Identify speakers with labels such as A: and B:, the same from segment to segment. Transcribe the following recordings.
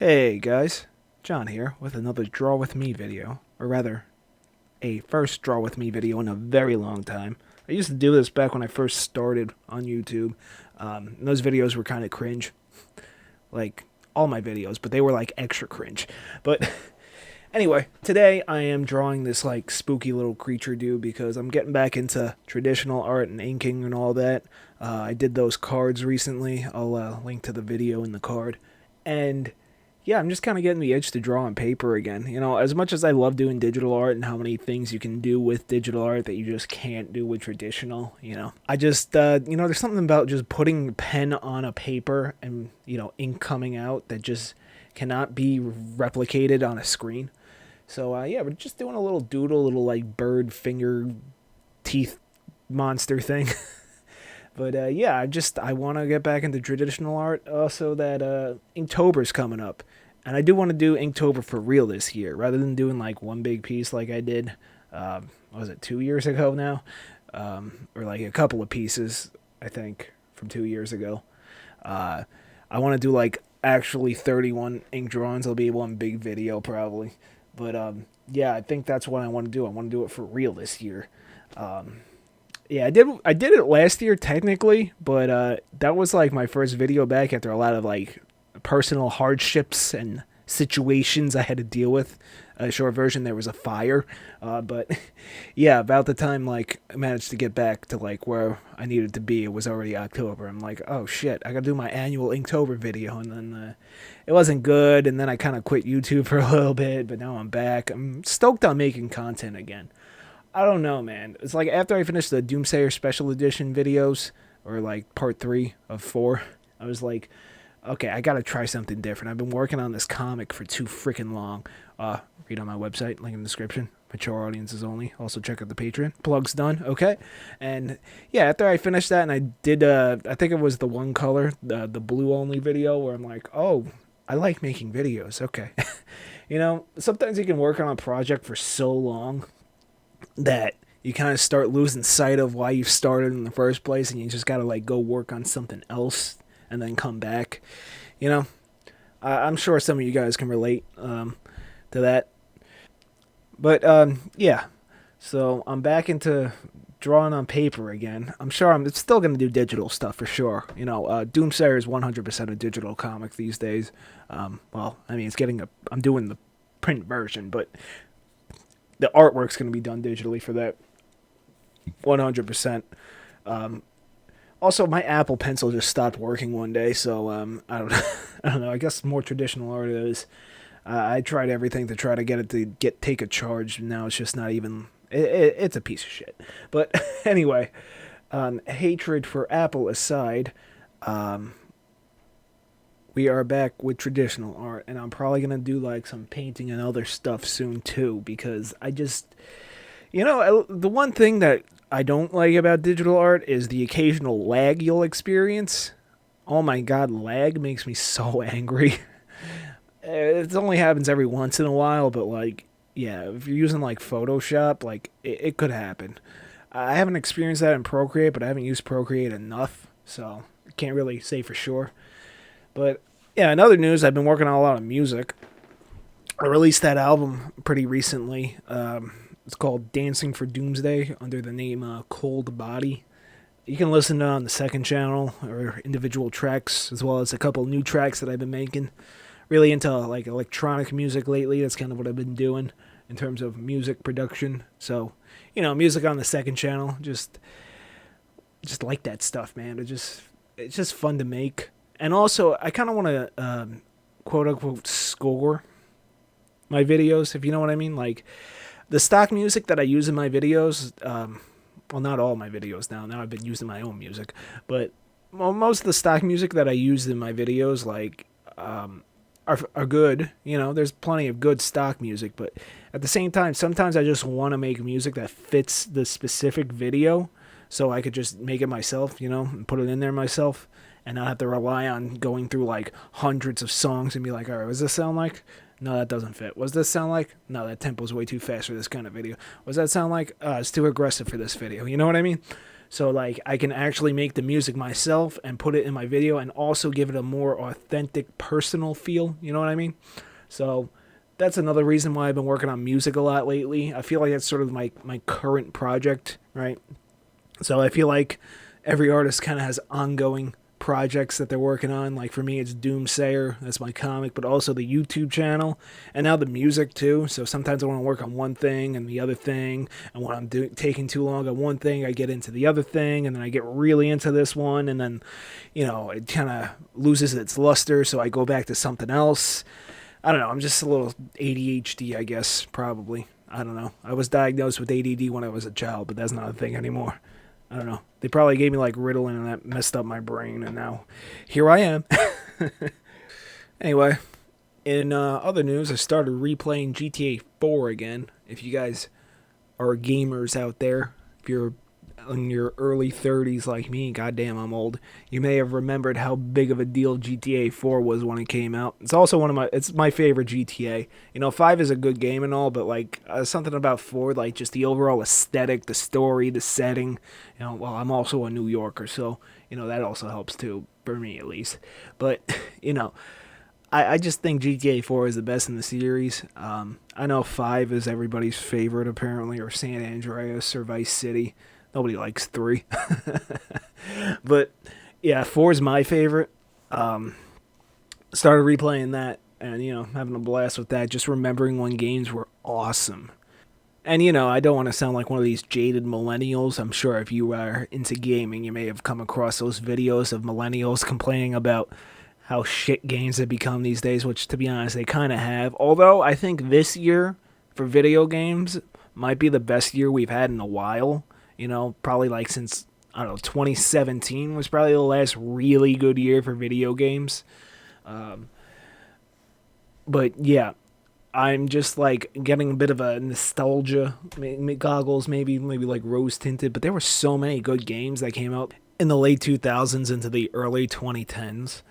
A: Hey guys, John here with another Draw With Me video, or rather, a first Draw With Me video in a very long time. I used to do this back when I first started on YouTube. And those videos were kind of cringe, like all my videos, but they were like extra cringe. But anyway, today I am drawing this like spooky little creature dude because I'm getting back into traditional art and inking and all that. I did those cards recently. I'll link to the video in the card. And yeah, I'm just kind of getting the itch to draw on paper again. You know, as much as I love doing digital art and how many things you can do with digital art that you just can't do with traditional, I just, there's something about just putting pen on a paper and, ink coming out that just cannot be replicated on a screen. So, yeah, we're just doing a little doodle, little like bird finger teeth monster thing. But yeah, I want to get back into traditional art. Also, that Inktober's coming up, and I do want to do Inktober for real this year, rather than doing like one big piece like I did. What was it 2 years ago now, or like a couple of pieces, I think, from 2 years ago. I want to do like actually 31 ink drawings. I'll be one big video probably, but yeah, I think that's what I want to do. I want to do it for real this year. Yeah, I did it last year technically, but that was like my first video back after a lot of like personal hardships and situations I had to deal with. A short version, there was a fire, but yeah, about the time like I managed to get back to like where I needed to be, it was already October. I'm like, oh shit, I gotta do my annual Inktober video, and then it wasn't good, and then I kind of quit YouTube for a little bit, but now I'm back. I'm stoked on making content again. I don't know, man. It's like after I finished the Doomsayer Special Edition videos, or like part 3 of 4, I was like, okay, I gotta try something different. I've been working on this comic for too freaking long. Read on my website, link in the description. Mature audiences only. Also check out the Patreon. Plug's done, okay? And yeah, after I finished that, and I did, I think it was the one color, the blue only video, where I'm like, oh, I like making videos, okay. Sometimes you can work on a project for so long that you kind of start losing sight of why you started in the first place, and you just gotta like go work on something else and then come back. You know, I'm sure some of you guys can relate to that. But yeah, so I'm back into drawing on paper again. I'm sure I'm still gonna do digital stuff for sure. Doomsayer is 100% a digital comic these days. Well, I mean, I'm doing the print version, but the artwork's going to be done digitally for that 100%. Also, my Apple Pencil just stopped working one day, so I don't I don't know. I guess more traditional art is. I tried everything to try to get it to take a charge. Now it's just not even. It's a piece of shit. But anyway, hatred for Apple aside, we are back with traditional art, and I'm probably gonna do like some painting and other stuff soon too, because I just, the one thing that I don't like about digital art is the occasional lag you'll experience. Oh my god, lag makes me so angry. It only happens every once in a while, but like, yeah, if you're using like Photoshop, like it could happen. I haven't experienced that in Procreate, but I haven't used Procreate enough, so I can't really say for sure. But yeah, in other news, I've been working on a lot of music. I released that album pretty recently. It's called Dancing for Doomsday under the name Cold Body. You can listen to it on the second channel or individual tracks, as well as a couple new tracks that I've been making. Really into like electronic music lately. That's kind of what I've been doing in terms of music production. So, music on the second channel, just like that stuff, man. It's just fun to make. And also, I kind of want to quote unquote score my videos, if you know what I mean. Like the stock music that I use in my videos, well, not all my videos now. Now I've been using my own music, but most of the stock music that I use in my videos, like, are good. There's plenty of good stock music, but at the same time, sometimes I just want to make music that fits the specific video, so I could just make it myself, and put it in there myself, and not have to rely on going through like hundreds of songs and be like, all right, what does this sound like? No, that doesn't fit. What does this sound like? No, that tempo's way too fast for this kind of video. What does that sound like? It's too aggressive for this video. You know what I mean? So like I can actually make the music myself and put it in my video and also give it a more authentic personal feel, you know what I mean? So that's another reason why I've been working on music a lot lately. I feel like that's sort of my current project, right? So I feel like every artist kind of has ongoing projects that they're working on. Like for me, it's Doomsayer, that's my comic, but also the YouTube channel, and now the music too. So sometimes I want to work on one thing and the other thing, and when I'm taking too long on one thing, I get into the other thing, and then I get really into this one, and then, it kind of loses its luster, so I go back to something else. I don't know. I'm just a little ADHD, I guess, probably. I don't know. I was diagnosed with ADD when I was a child, but that's not a thing anymore. I don't know. They probably gave me like Ritalin and that messed up my brain, and now here I am. Anyway, in other news, I started replaying GTA 4 again. If you guys are gamers out there, if you're in your early 30s like me, goddamn I'm old, you may have remembered how big of a deal GTA 4 was when it came out. It's also it's my favorite GTA. 5 is a good game and all, but like something about 4, like just the overall aesthetic, the story, the setting. Well, I'm also a New Yorker, so that also helps too, for me at least. But I just think GTA 4 is the best in the series. I know 5 is everybody's favorite apparently, or San Andreas or Vice City. Nobody likes 3. But yeah, 4 is my favorite. Started replaying that and, having a blast with that. Just remembering when games were awesome. And, I don't want to sound like one of these jaded millennials. I'm sure if you are into gaming, you may have come across those videos of millennials complaining about how shit games have become these days, which, to be honest, they kind of have. Although, I think this year, for video games, might be the best year we've had in a while. Probably like since, 2017 was probably the last really good year for video games. But yeah, I'm just like getting a bit of a nostalgia goggles, maybe like rose tinted. But there were so many good games that came out in the late 2000s into the early 2010s.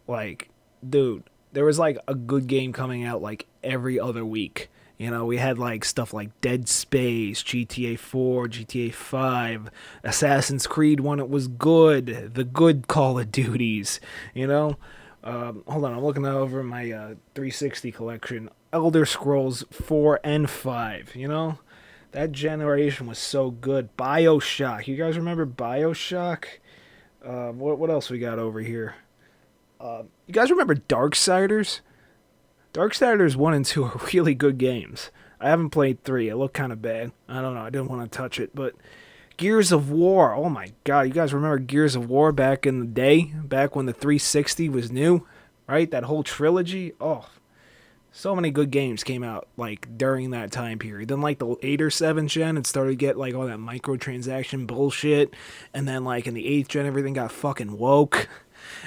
A: Like, dude, there was like a good game coming out like every other week. We had like stuff like Dead Space, GTA 4, GTA 5, Assassin's Creed when it was good, the good Call of Duties, Hold on, I'm looking over my 360 collection. Elder Scrolls 4 and 5, That generation was so good. BioShock, you guys remember BioShock? What else we got over here? You guys remember Darksiders? Darksiders 1 and 2 are really good games. I haven't played 3. It looked kind of bad. I don't know. I didn't want to touch it. But Gears of War. Oh my god. You guys remember Gears of War back in the day? Back when the 360 was new? Right? That whole trilogy? Oh. So many good games came out like during that time period. Then like the 8 or 7th gen, it started to get like all that microtransaction bullshit. And then like in the 8th gen, everything got fucking woke.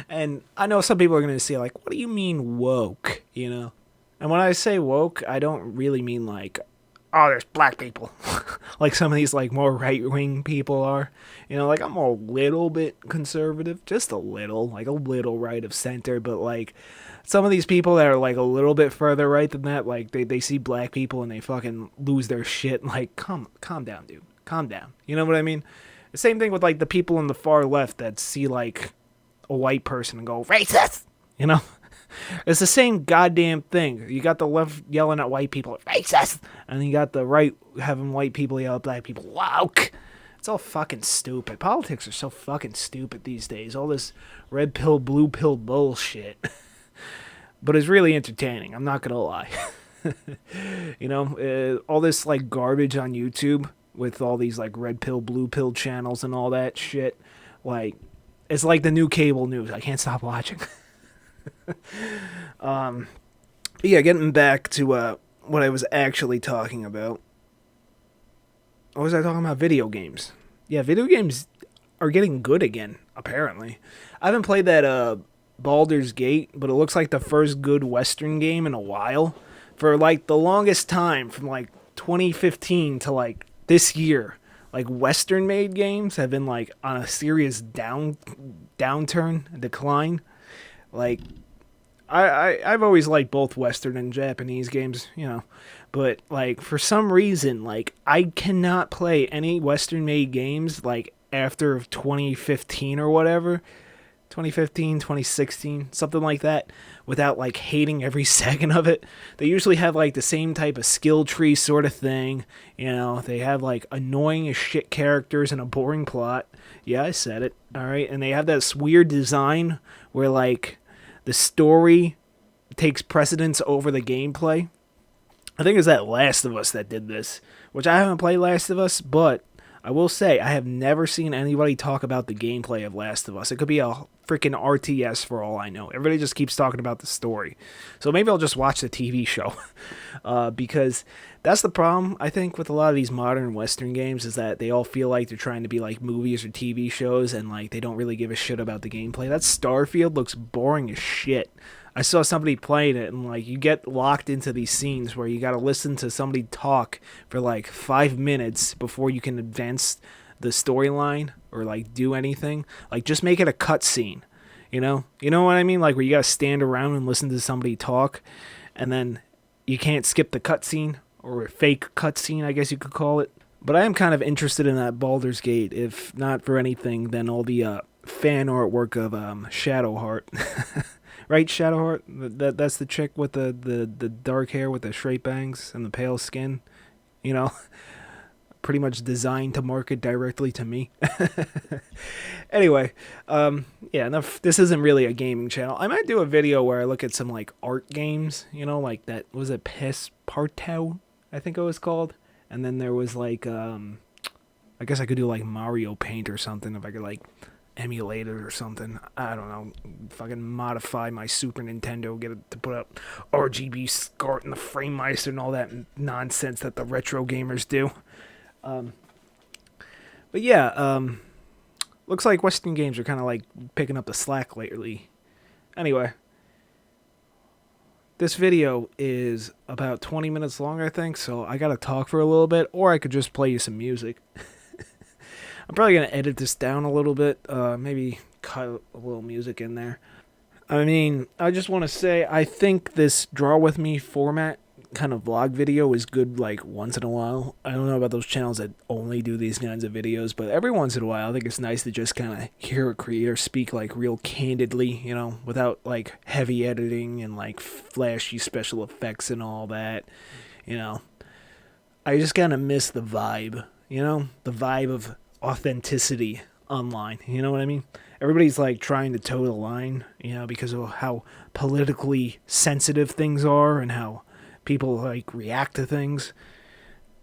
A: And I know some people are going to say like, what do you mean woke? And when I say woke, I don't really mean like, oh, there's black people. Like some of these like more right-wing people are. Like I'm a little bit conservative. Just a little. Like a little right of center. But like some of these people that are like a little bit further right than that, like they see black people and they fucking lose their shit. Like, calm down, dude. Calm down. You know what I mean? The same thing with like the people on the far left that see like a white person and go, racist! It's the same goddamn thing. You got the left yelling at white people, racist! And you got the right having white people yell at black people, woke! It's all fucking stupid. Politics are so fucking stupid these days. All this red pill, blue pill bullshit. But it's really entertaining, I'm not gonna lie. All this like garbage on YouTube with all these like red pill, blue pill channels and all that shit. Like, it's like the new cable news. I can't stop watching. Yeah, getting back to what I was actually talking about. What was I talking about? Video games. Yeah, video games are getting good again, apparently. I haven't played that Baldur's Gate, but it looks like the first good Western game in a while. For like the longest time, from like 2015 to like this year, like Western made games have been like on a serious decline. Like I've always liked both Western and Japanese games, but like for some reason, like I cannot play any Western made games like after 2015 or whatever. 2015, 2016, something like that, without like hating every second of it. They usually have like the same type of skill tree sort of thing. You know, they have like annoying as shit characters and a boring plot. Yeah, I said it. All right. And they have this weird design where like the story takes precedence over the gameplay. I think it's that Last of Us that did this, which I haven't played Last of Us, but I will say I have never seen anybody talk about the gameplay of Last of Us. It could be a freaking RTS for all I know. Everybody just keeps talking about the story. So maybe I'll just watch the TV show. Because that's the problem, I think, with a lot of these modern Western games is that they all feel like they're trying to be like movies or TV shows and like they don't really give a shit about the gameplay. That Starfield looks boring as shit. I saw somebody playing it and like you get locked into these scenes where you got to listen to somebody talk for like 5 minutes before you can advance the storyline or like do anything. Like just make it a cutscene, you know what I mean? Like where you got to stand around and listen to somebody talk and then you can't skip the cutscene or a fake cutscene, I guess you could call it. But I am kind of interested in that Baldur's Gate, if not for anything than all the fan artwork of Shadowheart. Right, Shadowheart? That's the chick with the dark hair with the straight bangs and the pale skin. You know, pretty much designed to market directly to me. Anyway, yeah, enough. This isn't really a gaming channel. I might do a video where I look at some like art games. You know, like that was it, Passepartout, I think it was called. And then there was like, I guess I could do like Mario Paint or something if I could like emulate it or something. I don't know. Fucking modify my Super Nintendo, get it to put up RGB SCART and the frame meister and all that nonsense that the retro gamers do. But yeah, looks like Western games are kind of like picking up the slack lately. Anyway, this video is about 20 minutes long, I think, so I gotta talk for a little bit, or I could just play you some music. I'm probably going to edit this down a little bit, maybe cut a little music in there. I mean, I just want to say, I think this Draw With Me format kind of vlog video is good like once in a while. I don't know about those channels that only do these kinds of videos, but every once in a while I think it's nice to just kind of hear a creator speak like real candidly, you know, without like heavy editing and like flashy special effects and all that, you know. I just kind of miss the vibe, you know, the vibe of authenticity online, you know what I mean? Everybody's like trying to toe the line, you know, because of how politically sensitive things are and how people like react to things.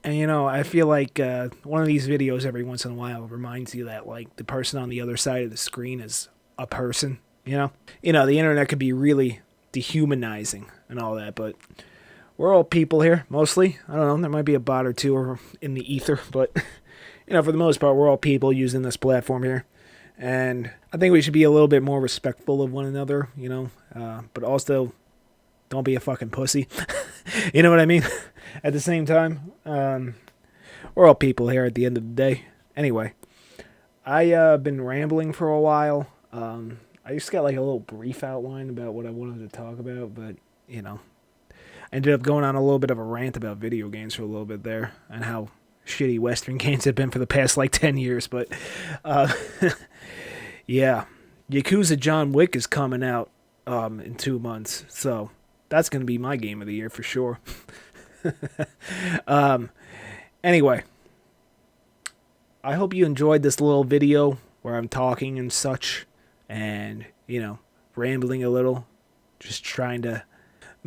A: And you know, I feel like one of these videos every once in a while reminds you that like the person on the other side of the screen is a person, you know? You know, the internet could be really dehumanizing and all that, but we're all people here, mostly. I don't know, there might be a bot or two in the ether, but you know, for the most part, we're all people using this platform here. And I think we should be a little bit more respectful of one another, you know, but also don't be a fucking pussy. You know what I mean? At the same time, we're all people here at the end of the day. Anyway, I've been rambling for a while. I just got like a little brief outline about what I wanted to talk about, but, you know, I ended up going on a little bit of a rant about video games for a little bit there and how shitty Western games have been for the past like 10 years, but yeah, Yakuza John Wick is coming out in 2 months, so that's going to be my game of the year for sure. Anyway, I hope you enjoyed this little video where I'm talking and such and, you know, rambling a little, just trying to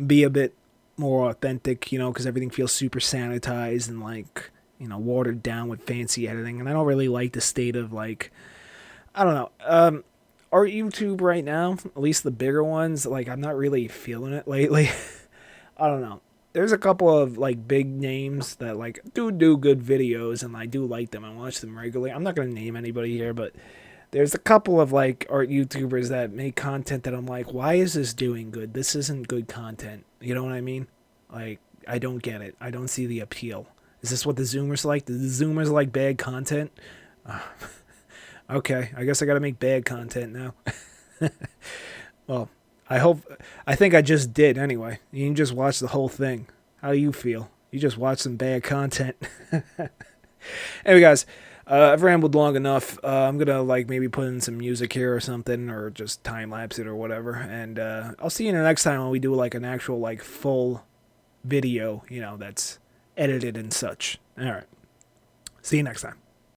A: be a bit more authentic, you know, because everything feels super sanitized and like, you know, watered down with fancy editing, and I don't really like the state of, like, I don't know, our YouTube right now, at least the bigger ones, like, I'm not really feeling it lately. I don't know. There's a couple of, like, big names that, like, do good videos, and I do like them and watch them regularly. I'm not going to name anybody here, but there's a couple of, like, art YouTubers that make content that I'm like, why is this doing good? This isn't good content. You know what I mean? Like, I don't get it. I don't see the appeal. Is this what the Zoomers like? Do the Zoomers like bad content? Okay, I guess I gotta make bad content now. Well, I think I just did anyway. You can just watch the whole thing. How do you feel? You just watched some bad content. Anyway, guys, I've rambled long enough. I'm gonna like maybe put in some music here or something, or just time lapse it or whatever. And I'll see you the next time when we do like an actual like full video, that's edited and such. All right. See you next time.